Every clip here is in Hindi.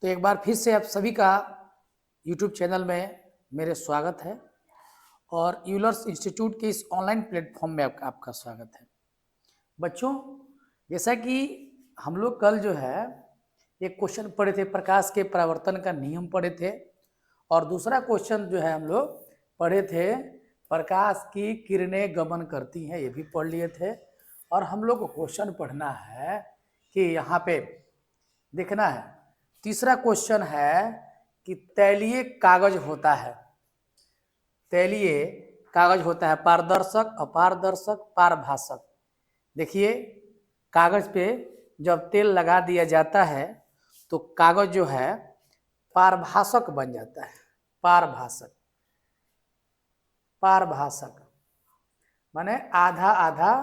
तो एक बार फिर से आप सभी का यूट्यूब चैनल में मेरे स्वागत है और यूलर्स इंस्टीट्यूट के इस ऑनलाइन प्लेटफॉर्म में आपका स्वागत है। बच्चों, जैसा कि हम लोग कल जो है एक क्वेश्चन पढ़े थे, प्रकाश के परावर्तन का नियम पढ़े थे, और दूसरा क्वेश्चन जो है हम लोग पढ़े थे प्रकाश की किरणें गमन करती हैं, ये भी पढ़ लिए थे। और हम लोग को क्वेश्चन पढ़ना है कि यहाँ पे देखना है, तीसरा क्वेश्चन है कि तैलीय कागज होता है, तैलीय कागज होता है पारदर्शक, अपारदर्शक, पारभाषक। देखिए, कागज पे जब तेल लगा दिया जाता है तो कागज जो है पारभाषक बन जाता है। पारभाषक, पारभाषक माने आधा आधा,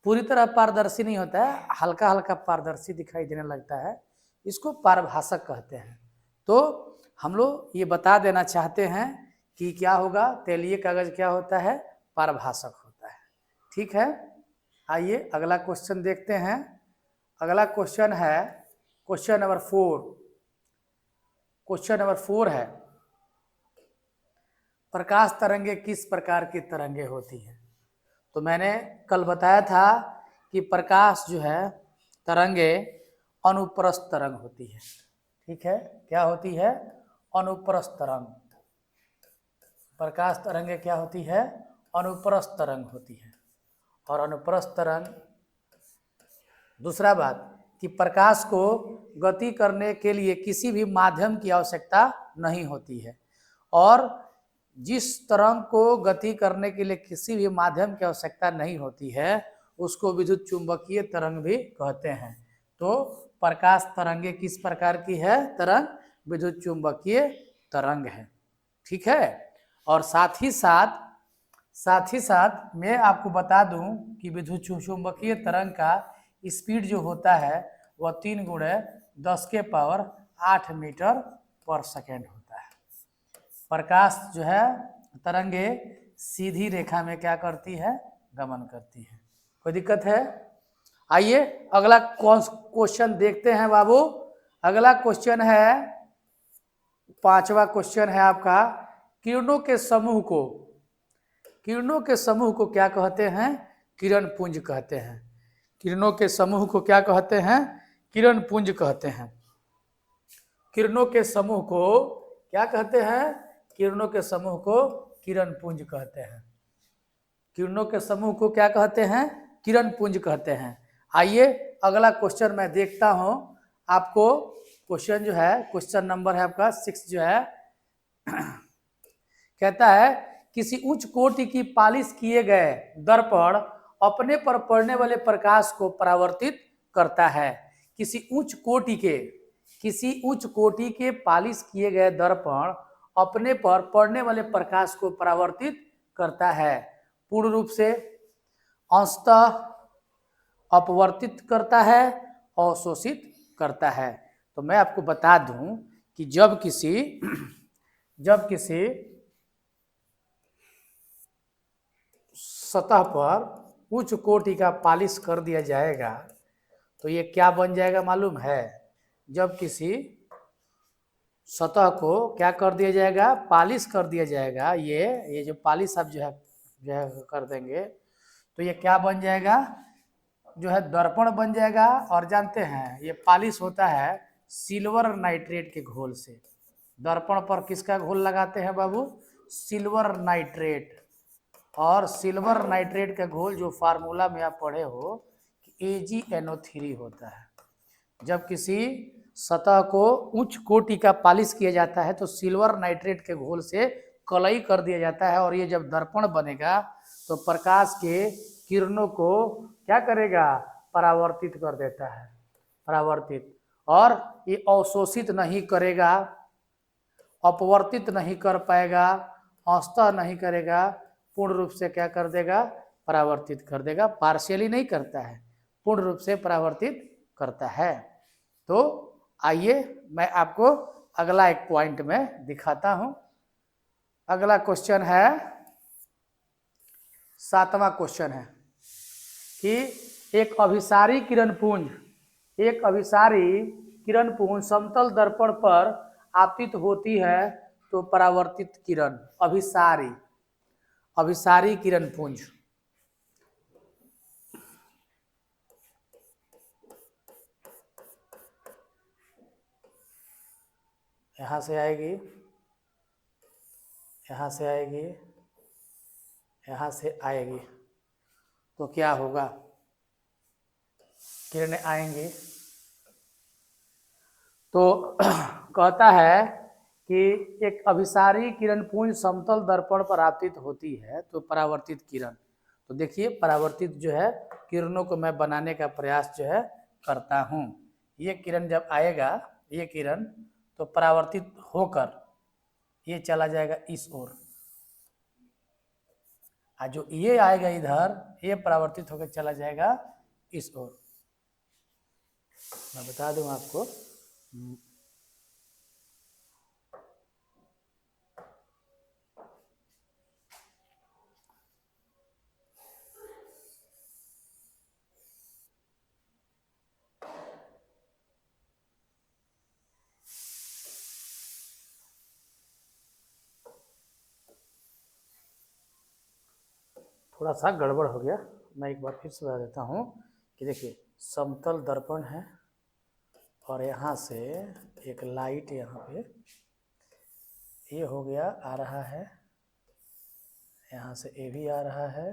पूरी तरह पारदर्शी नहीं होता है, हल्का हल्का पारदर्शी दिखाई देने लगता है, इसको पारभाषक कहते हैं। तो हम लोग ये बता देना चाहते हैं कि क्या होगा, तैलीय कागज क्या होता है, पारभाषक होता है। ठीक है, आइए अगला क्वेश्चन देखते हैं। अगला क्वेश्चन है क्वेश्चन नंबर 4। क्वेश्चन नंबर 4 है, प्रकाश तरंगे किस प्रकार की तरंगे होती हैं। तो मैंने कल बताया था कि प्रकाश जो है तरंगे अनुप्रस्थ तरंग होती है। ठीक है, क्या होती है, अनुप्रस्थ तरंग। प्रकाश तरंगे क्या होती है, अनुप्रस्थ तरंग होती है। और अनुप्रस्थ तरंग, दूसरा बात कि प्रकाश को गति करने के लिए किसी भी माध्यम की आवश्यकता नहीं होती है, और जिस तरंग को गति करने के लिए किसी भी माध्यम की आवश्यकता नहीं होती है उसको विद्युत चुंबकीय तरंग भी कहते हैं। तो प्रकाश तरंगे किस प्रकार की है, तरंग विद्युत चुंबकीय तरंग है। ठीक है, और साथ ही साथ मैं आपको बता दूं कि विद्युत चुंबकीय तरंग का स्पीड जो होता है वह 3 गुणे 10 के पावर 8 मीटर पर सेकेंड होता है। प्रकाश जो है तरंगे सीधी रेखा में क्या करती है, गमन करती है। कोई दिक्कत है? आइए अगला क्वेश्चन देखते हैं बाबू। अगला क्वेश्चन है, 5वां क्वेश्चन है आपका, किरणों के समूह को क्या कहते हैं, किरण पुंज कहते हैं। किरणों के समूह को क्या कहते हैं, किरण पुंज कहते हैं। किरणों के समूह को क्या कहते हैं, किरणों के समूह को किरण पुंज कहते हैं। किरणों के समूह को क्या कहते हैं, किरण पुंज कहते हैं। आइए अगला क्वेश्चन मैं देखता हूं आपको। क्वेश्चन जो है, क्वेश्चन नंबर है आपका 6 जो है कहता है किसी उच्च कोटि की पालिश किए गए दर्पण अपने पर पड़ने वाले प्रकाश को परावर्तित करता है। किसी उच्च कोटि के पालिश किए गए दर्पण अपने पर पड़ने वाले प्रकाश को परावर्तित करता है, पूर्ण रूप से, अंशतः, अपवर्तित करता है, अवशोषित करता है। तो मैं आपको बता दूं कि जब किसी सतह पर उच्च कोटि का पालिश कर दिया जाएगा तो ये क्या बन जाएगा मालूम है, जब किसी सतह को क्या कर दिया जाएगा, पालिश कर दिया जाएगा, ये जो पालिश आप जो है कर देंगे तो ये क्या बन जाएगा, जो है दर्पण बन जाएगा। और जानते हैं ये पालिश होता है सिल्वर नाइट्रेट के घोल से। दर्पण पर किसका घोल लगाते हैं बाबू, सिल्वर नाइट्रेट। और सिल्वर नाइट्रेट का घोल जो फार्मूला में आप पढ़े हो कि AgNO3 होता है। जब किसी सतह को उच्च कोटि का पालिश किया जाता है तो सिल्वर नाइट्रेट के घोल से कलई कर दिया जाता है, और ये जब दर्पण बनेगा तो प्रकाश के किरणों को क्या करेगा, परावर्तित कर देता है, परावर्तित। और ये अवशोषित नहीं करेगा, अपवर्तित नहीं कर पाएगा, अंशतः नहीं करेगा, पूर्ण रूप से क्या कर देगा, परावर्तित कर देगा। पार्शियली नहीं करता है, पूर्ण रूप से परावर्तित करता है। तो आइए मैं आपको अगला एक पॉइंट में दिखाता हूं। अगला क्वेश्चन है, 7वां क्वेश्चन है कि एक अभिसारी किरण पुंज किरण पुंज समतल दर्पण पर आपतित होती है तो परावर्तित किरण अभिसारी, अभिसारी किरण पुंज यहाँ से आएगी, यहाँ से आएगी, यहाँ से आएगी, तो क्या होगा, किरणें आएंगी। तो कहता है कि एक अभिसारी किरण पुंज समतल दर्पण पर आपतित होती है तो परावर्तित किरण, तो देखिए परावर्तित जो है किरणों को मैं बनाने का प्रयास जो है करता हूँ। ये किरण जब आएगा, ये किरण, तो परावर्तित होकर ये चला जाएगा इस ओर, जो ये आएगा इधर, ये परावर्तित होकर चला जाएगा इस ओर। मैं बता दूं आपको, थोड़ा सा गड़बड़ हो गया, मैं एक बार फिर से बता देता हूँ कि देखिए समतल दर्पण है और यहाँ से एक लाइट यहाँ पे ये हो गया, आ रहा है, यहाँ से ये भी आ रहा है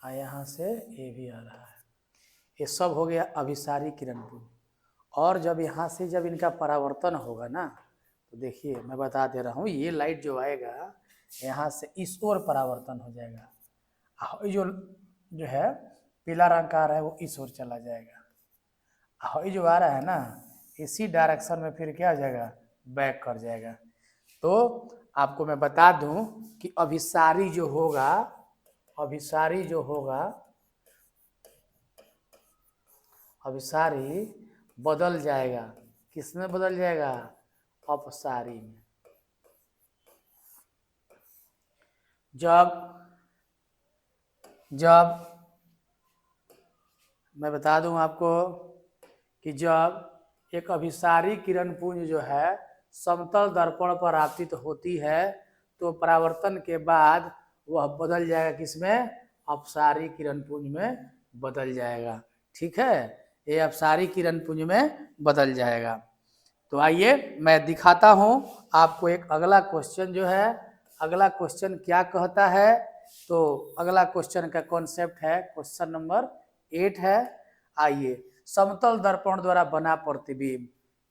और यहाँ से ये भी आ रहा है, ये सब हो गया अभिसारी किरण पुंज। और जब यहाँ से जब इनका परावर्तन होगा ना, तो देखिए मैं बता दे रहा हूँ, ये लाइट जो आएगा यहाँ से इस ओर परावर्तन हो जाएगा, जो है पीला रंग का आ रहा है वो इस ओर चला जाएगा, ये जो आ रहा है ना इसी डायरेक्शन में फिर क्या हो जाएगा, बैक कर जाएगा। तो आपको मैं बता दूं कि अभिसारी जो होगा, अभिसारी जो होगा, अभिसारी बदल जाएगा, किसमें बदल जाएगा, अपसारी में। जब मैं बता दूं आपको कि जब एक अभिसारी किरण पुंज जो है समतल दर्पण पर आपतित होती है तो परावर्तन के बाद वह बदल जाएगा किसमें, अपसारी किरण पुंज में बदल जाएगा। ठीक है, ये अपसारी किरण पुंज में बदल जाएगा। तो आइए मैं दिखाता हूं आपको एक अगला क्वेश्चन जो है, अगला क्वेश्चन क्या कहता है। तो अगला क्वेश्चन का कॉन्सेप्ट है, क्वेश्चन नंबर 8 है। आइए, समतल दर्पण द्वारा बना प्रतिबिंब,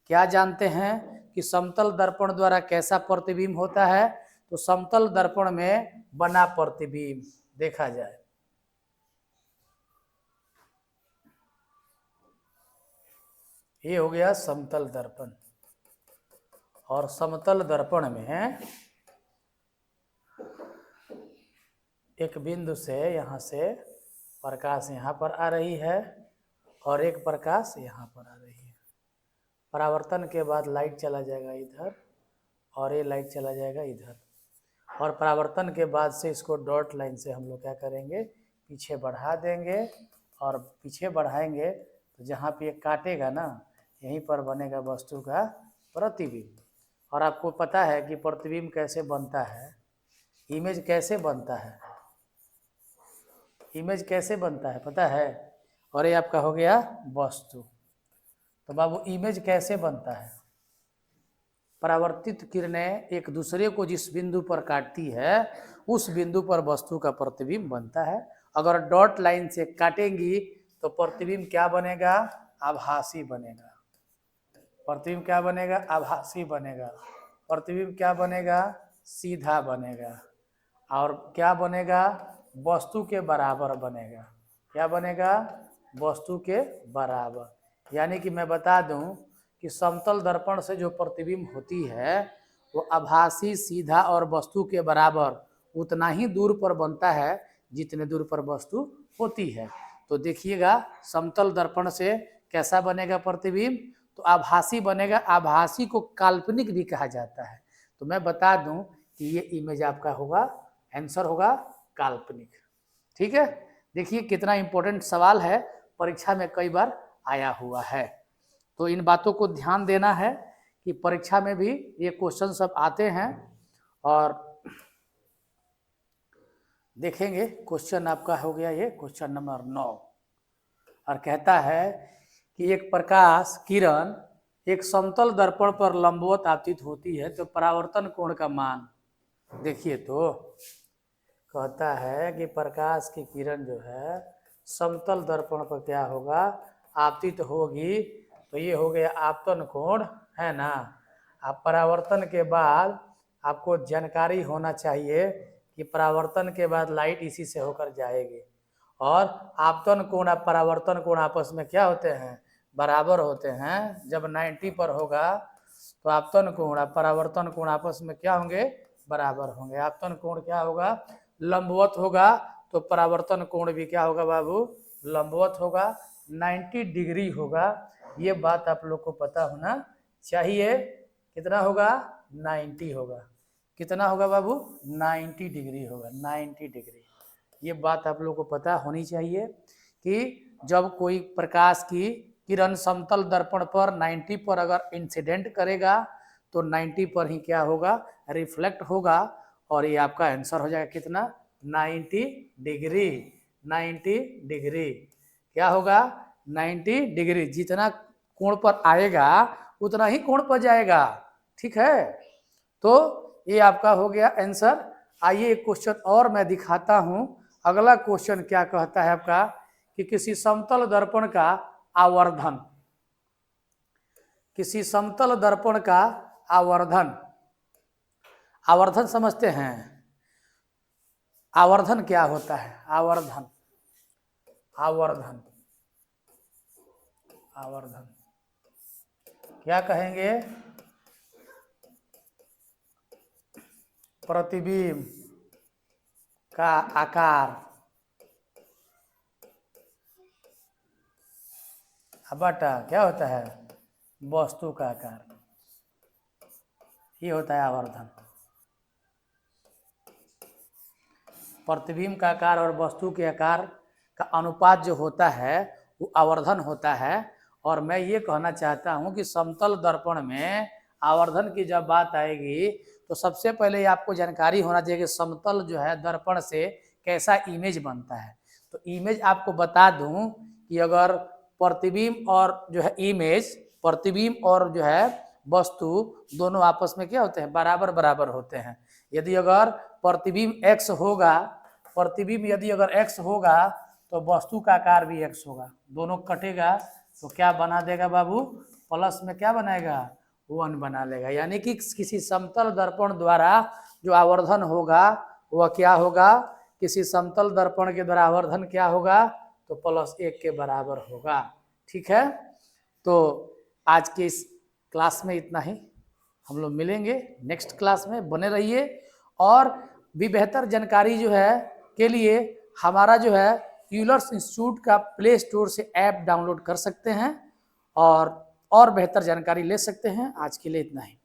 क्या जानते हैं कि समतल दर्पण द्वारा कैसा प्रतिबिंब होता है। तो समतल दर्पण में बना प्रतिबिंब देखा जाए, ये हो गया समतल दर्पण, और समतल दर्पण में एक बिंदु से यहाँ से प्रकाश यहाँ पर आ रही है और एक प्रकाश यहाँ पर आ रही है। परावर्तन के बाद लाइट चला जाएगा इधर और ये लाइट चला जाएगा इधर, और परावर्तन के बाद से इसको डॉट लाइन से हम लोग क्या करेंगे, पीछे बढ़ा देंगे, और पीछे बढ़ाएंगे तो जहाँ पे ये काटेगा ना, यहीं पर बनेगा वस्तु का प्रतिबिंब। और आपको पता है कि प्रतिबिंब कैसे बनता है, इमेज कैसे बनता है, इमेज कैसे बनता है पता है। और ये आपका हो गया वस्तु। तो बाबू इमेज कैसे बनता है, परावर्तित किरणें एक दूसरे को जिस बिंदु पर काटती है उस बिंदु पर वस्तु का प्रतिबिंब बनता है। अगर डॉट लाइन से काटेंगी तो प्रतिबिंब क्या बनेगा, आभासी बनेगा। प्रतिबिंब क्या बनेगा, आभासी बनेगा। प्रतिबिंब क्या बनेगा, सीधा बनेगा। और क्या बनेगा, वस्तु के बराबर बनेगा। क्या बनेगा, वस्तु के बराबर। यानी कि मैं बता दूं कि समतल दर्पण से जो प्रतिबिंब होती है वो आभासी, सीधा और वस्तु के बराबर उतना ही दूर पर बनता है जितने दूर पर वस्तु होती है। तो देखिएगा समतल दर्पण से कैसा बनेगा प्रतिबिंब, तो आभासी बनेगा। आभासी को काल्पनिक भी कहा जाता है। तो मैं बता दूं कि ये इमेज आपका होगा, आंसर होगा काल्पनिक। ठीक है, देखिए कितना इंपॉर्टेंट सवाल है, परीक्षा में कई बार आया हुआ है। तो इन बातों को ध्यान देना है कि परीक्षा में भी ये क्वेश्चन सब आते हैं। और देखेंगे क्वेश्चन आपका हो गया ये क्वेश्चन नंबर 9, और कहता है कि एक प्रकाश किरण एक समतल दर्पण पर लंबवत आपतित होती है तो परावर्तन कोण का मान। देखिए तो कहता है कि प्रकाश की किरण जो है समतल दर्पण पर क्या होगा, आपतित होगी, तो ये हो गया आपतन कोण, है ना। आप परावर्तन के बाद आपको जानकारी होना चाहिए कि परावर्तन के बाद लाइट इसी से होकर जाएगी, और आपतन कोण और परावर्तन कोण आपस में क्या होते हैं, बराबर होते हैं। जब 90 पर होगा तो आपतन कोण और परावर्तन कोण आपस में क्या होंगे, बराबर होंगे। आपतन कोण क्या होगा, लंबवत होगा, तो परावर्तन कोण भी क्या होगा बाबू, लंबवत होगा, 90 डिग्री होगा। ये बात आप लोग को पता होना चाहिए। कितना होगा, 90 होगा। कितना होगा बाबू, 90 डिग्री होगा, 90 डिग्री। ये बात आप लोग को पता होनी चाहिए कि जब कोई प्रकाश की किरण समतल दर्पण पर 90 पर अगर इंसिडेंट करेगा तो 90 पर ही क्या होगा, रिफ्लेक्ट होगा, और ये आपका आंसर हो जाएगा कितना, 90 डिग्री। 90 डिग्री क्या होगा, 90 डिग्री। जितना कोण पर आएगा उतना ही कोण पर जाएगा, ठीक है। तो ये आपका हो गया आंसर। आइए एक क्वेश्चन और मैं दिखाता हूं। अगला क्वेश्चन क्या कहता है आपका कि किसी समतल दर्पण का आवर्धन, किसी समतल दर्पण का आवर्धन, आवर्धन समझते हैं, आवर्धन क्या होता है, आवर्धन, आवर्धन, आवर्धन क्या कहेंगे, प्रतिबिंब का आकार बटा क्या होता है, वस्तु का आकार, ये होता है आवर्धन। प्रतिबिंब का आकार और वस्तु के आकार का अनुपात जो होता है वो आवर्धन होता है। और मैं ये कहना चाहता हूँ कि समतल दर्पण में आवर्धन की जब बात आएगी तो सबसे पहले आपको जानकारी होना चाहिए कि समतल जो है दर्पण से कैसा इमेज बनता है। तो इमेज आपको बता दूं कि अगर प्रतिबिंब और जो है इमेज, प्रतिबिंब और जो है वस्तु दोनों आपस में क्या होते हैं, बराबर बराबर होते हैं। यदि अगर प्रतिबिंब x होगा, प्रतिबिंब यदि अगर x होगा तो वस्तु का आकार भी x होगा, दोनों कटेगा तो क्या बना देगा बाबू, प्लस में क्या बनाएगा, 1 बना लेगा। यानी कि किसी समतल दर्पण द्वारा जो आवर्धन होगा वह क्या होगा, किसी समतल दर्पण के द्वारा आवर्धन क्या होगा, तो +1 के बराबर होगा, ठीक है। तो आज के इस क्लास में इतना ही, हम लोग मिलेंगे नेक्स्ट क्लास में, बने रहिए। और भी बेहतर जानकारी जो है के लिए हमारा जो है यूलर्स इंस्टीट्यूट का प्ले स्टोर से ऐप डाउनलोड कर सकते हैं और बेहतर जानकारी ले सकते हैं। आज के लिए इतना ही।